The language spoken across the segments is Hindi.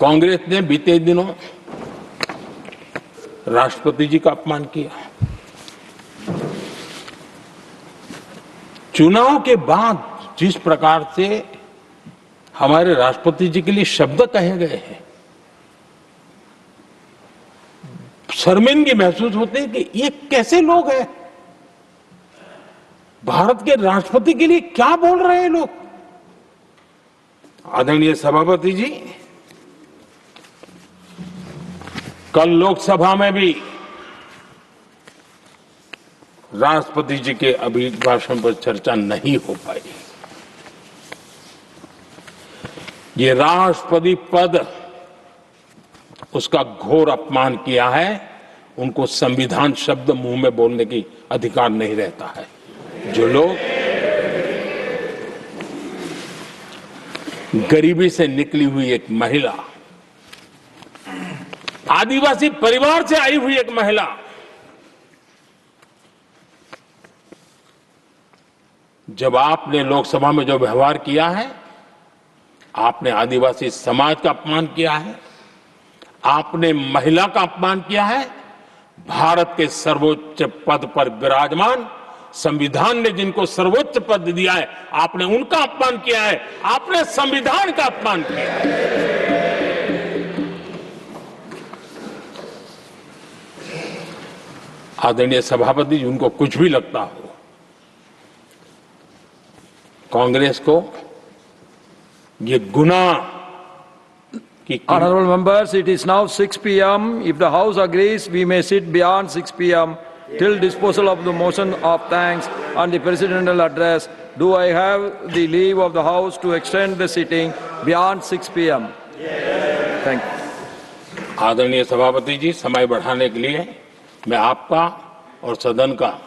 कांग्रेस ने बीते दिनों राष्ट्रपति जी का अपमान किया। चुनाव के बाद जिस प्रकार से हमारे राष्ट्रपति जी के लिए शब्द कहे गए हैं, शर्मिंदगी महसूस होती है कि ये कैसे लोग हैं। भारत के राष्ट्रपति के लिए क्या बोल रहे हैं लोग। आदरणीय सभापति जी, कल लोकसभा में भी राष्ट्रपति जी के अभिभाषण पर चर्चा नहीं हो पाई। ये राष्ट्रपति पद, उसका घोर अपमान किया है। उनको संविधान शब्द मुंह में बोलने की अधिकार नहीं रहता है। जो लोग गरीबी से निकली हुई एक महिला, आदिवासी परिवार से आई हुई एक महिला, जब आपने लोकसभा में जो व्यवहार किया है, आपने आदिवासी समाज का अपमान किया है, आपने महिला का अपमान किया है। भारत के सर्वोच्च पद पर विराजमान, संविधान ने जिनको सर्वोच्च पद दिया है, आपने उनका अपमान किया है। आपने संविधान का अपमान किया है। आदरणीय सभापति जी, उनको कुछ भी लगता हो, कांग्रेस को ये गुनाह की Honorable members, it is now 6 p.m. If the House agrees, we may sit beyond 6 p.m. till disposal of the motion of thanks and the presidential address. Do I have the leave of the House to extend the sitting beyond 6 p.m.? Yes. Thank you. आदरणीय सभापति जी, समय बढ़ाने के लिए मैं आपका और सदन का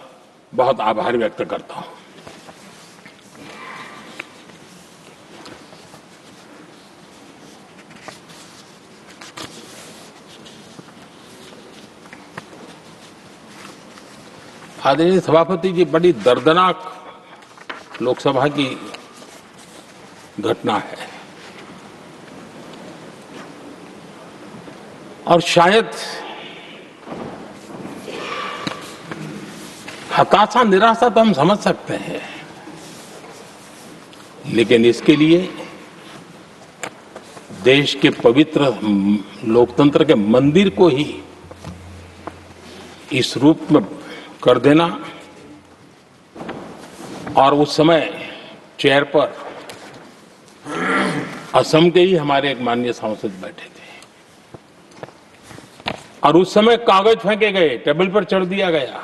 बहुत आभार व्यक्त करता हूं। आदरणीय सभापति जी, बड़ी दर्दनाक लोकसभा की घटना है और शायद हताशा, निराशा तो हम समझ सकते हैं, लेकिन इसके लिए देश के पवित्र लोकतंत्र के मंदिर को ही इस रूप में कर देना, और उस समय चेयर पर असम के ही हमारे एक माननीय सांसद बैठे थे और उस समय कागज फेंके गए, टेबल पर चढ़ दिया गया।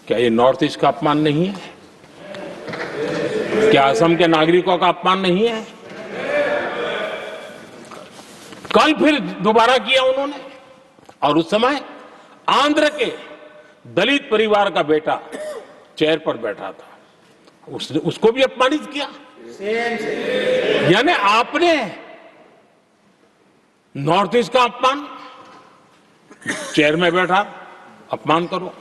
क्या ये नॉर्थ ईस्ट का अपमान नहीं है? क्या असम के नागरिकों का अपमान नहीं है? कल फिर दोबारा किया उन्होंने, और उस समय आंध्र के दलित परिवार का बेटा चेयर पर बैठा था, उसको भी अपमानित किया। यानी आपने नॉर्थ ईस्ट का अपमान, चेयर में बैठा अपमान करो।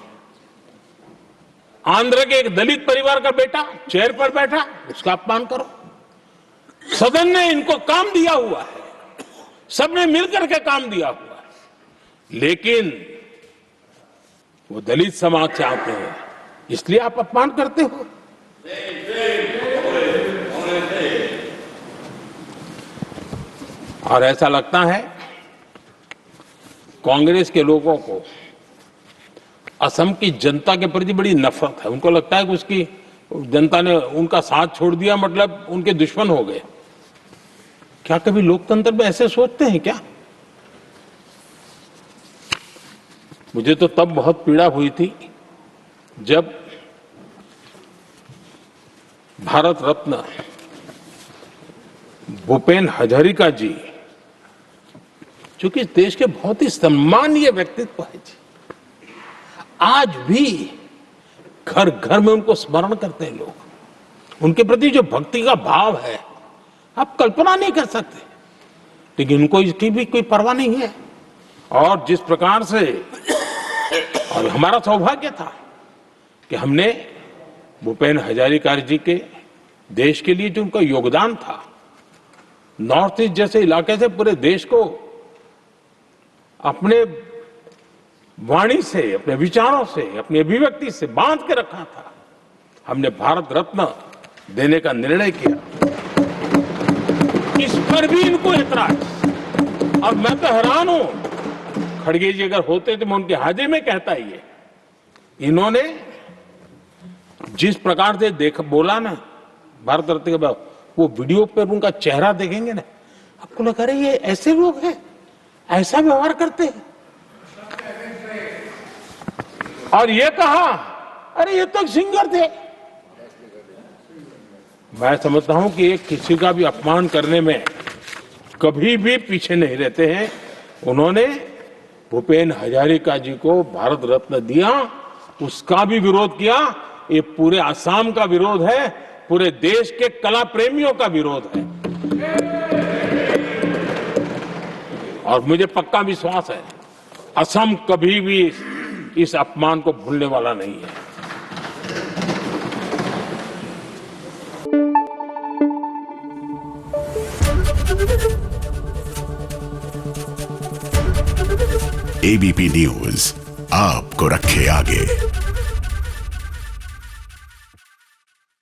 आंध्र के एक दलित परिवार का बेटा चेयर पर बैठा, उसका अपमान करो। सदन ने इनको काम दिया हुआ है, सबने मिलकर के काम दिया हुआ है, लेकिन वो दलित समाज से आते हैं, इसलिए आप अपमान करते हो। और ऐसा लगता है कांग्रेस के लोगों को असम की जनता के प्रति बड़ी नफरत है। उनको लगता है कि उसकी जनता ने उनका साथ छोड़ दिया, मतलब उनके दुश्मन हो गए। क्या कभी लोकतंत्र में ऐसे सोचते हैं क्या? मुझे तो तब बहुत पीड़ा हुई थी जब भारत रत्न भूपेन हजारिका जी, जो कि देश के बहुत ही सम्मानीय व्यक्तित्व है जी, आज भी घर घर में उनको स्मरण करते हैं लोग। उनके प्रति जो भक्ति का भाव है, आप कल्पना नहीं कर सकते, लेकिन उनको इसकी भी कोई परवाह नहीं है। और जिस प्रकार से, और हमारा सौभाग्य था कि हमने भूपेन हजारिका जी के देश के लिए जो उनका योगदान था, नॉर्थ ईस्ट जैसे इलाके से पूरे देश को अपने वाणी से, अपने विचारों से, अपनी अभिव्यक्ति से बांध के रखा था। हमने भारत रत्न देने का निर्णय किया। इस पर भी इनको ऐतराज। और मैं तो हैरान हूं, खड़गे जी अगर होते तो मैं उनकी हाजिरी में कहता ही है। इन्होंने जिस प्रकार से बोला ना भारत रत्न के बाद, वो वीडियो पर उनका चेहरा देखेंगे ना, आपको लगा रहे ये ऐसे लोग हैं, ऐसा व्यवहार करते हैं। और ये कहा, अरे ये तो सिंगर थे। मैं समझता हूं कि एक किसी का भी अपमान करने में कभी भी पीछे नहीं रहते हैं। उन्होंने भूपेन हजारिका जी को भारत रत्न दिया, उसका भी विरोध किया। ये पूरे असम का विरोध है, पूरे देश के कला प्रेमियों का विरोध है। और मुझे पक्का विश्वास है असम कभी भी इस अपमान को भूलने वाला नहीं है। एबीपी न्यूज आपको रखे आगे।